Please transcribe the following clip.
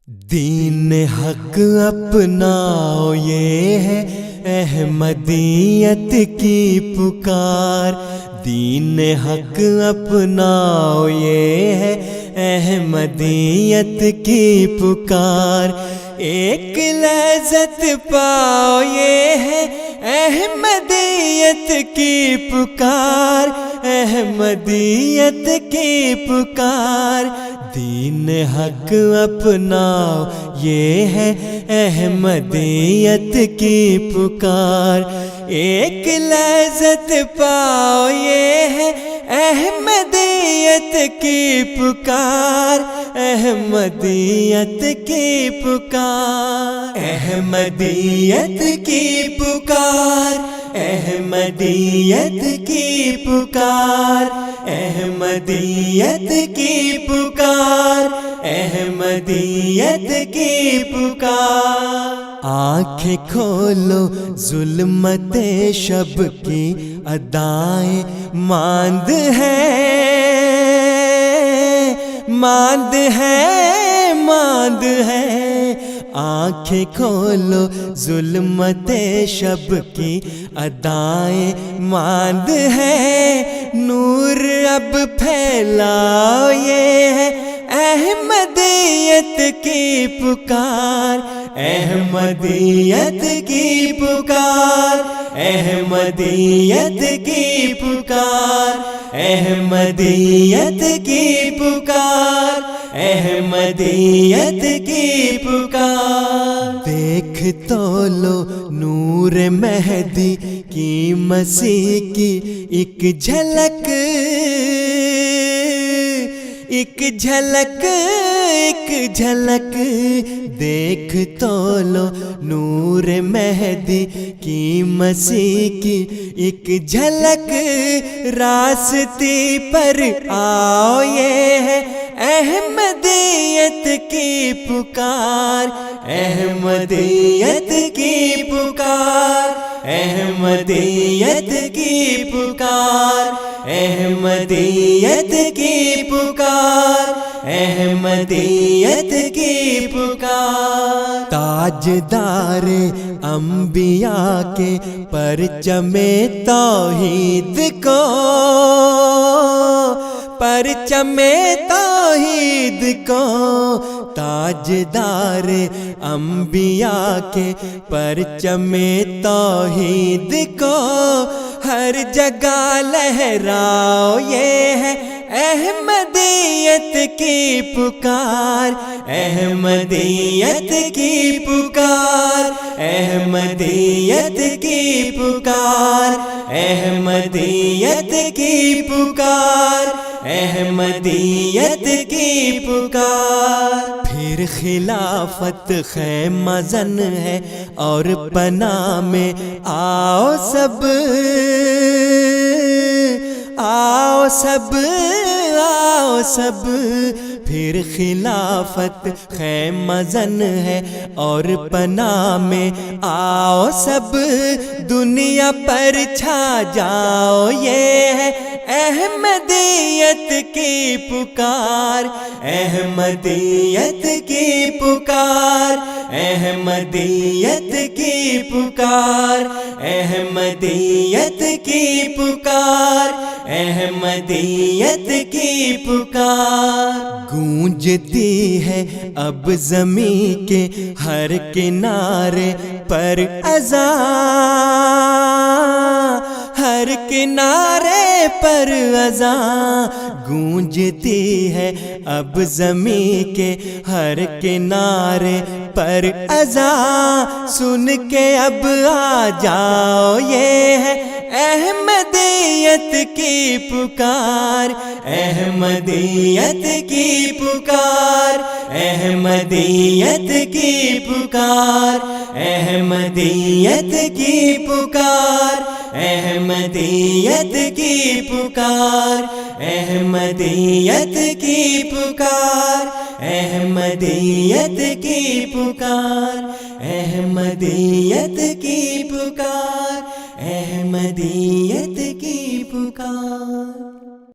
دین حق اپناؤ یہ ہے احمدیت کی پکار، دین حق اپناؤ یہ ہے احمدیت کی پکار، ایک لذت پاؤ یہ ہے احمدیت کی پکار، احمدیت کی پکار، دین حق اپناؤ یہ ہے احمدیت کی پکار، ایک لذت پاؤ یہ ہے احمدیت کی پکار، احمدیت کی پکار، احمدیت کی پکار، احمدیت کی پکار، احمدیت کی پکار، احمدیت کی پکار۔ آنکھیں کھولو ظلمت شب کی ادائیں ماند ہے، ماند ہے، ماند ہے، آنکھیں کھولو ظلمت شب کی ادائیں ماند ہے، نور اب پھیلاؤ یہ ہے احمدیت کی پکار، احمدیت کی پکار، احمدیت کی پکار، احمدیت کی پکار، احمدیت کی پکار۔ دیکھ تو لو نور مہدی کی مسیح کی ایک جھلک، ایک جھلک، ایک جھلک، دیکھ تو لو نور مہدی کی مسیح کی ایک جھلک، راستے پر آؤ یہ ہے احمدیت کی پکار، احمدیت کی پکار، احمدیت کی پکار، احمدیت کی پکار، احمدیت کی پکار۔ تاجدار انبیاء کے پرچم توحید کو، پرچم توحید کو، تاجدار انبیاء کے پرچم توحید کو ہر جگہ لہراؤ یہ ہے احمدیت کی پکار، احمدیت کی پکار، احمدیت کی پکار، احمدیت کی پکار، احمدیت کی پکار۔ پھر خلافت خیمہ زن ہے اور پناہ میں آؤ سب، آؤ سب، آؤ سب، پھر خلافت خیمہ زن ہے اور پناہ میں آؤ سب، دنیا پر چھا جاؤ یہ ہے احمدیت کی پکار، احمدیت کی پکار، احمدیت کی پکار، احمدیت کی پکار، احمدیت کی پکار۔ گونجتی ہے اب زمین کے ہر کنارے پر اذان، ہر کنارے پر اذان، گونجتی ہے اب زمین کے ہر کنارے پر اذان، سن کے اب آ جاؤ یہ ہے احمدیت کی پکار، احمدیت کی پکار، احمدیت کی پکار، احمدیت کی پکار، احمدیت کی پکار، احمدیت کی پکار، احمدیت کی پکار، احمدیت کی پکار، احمدیت کی پکار۔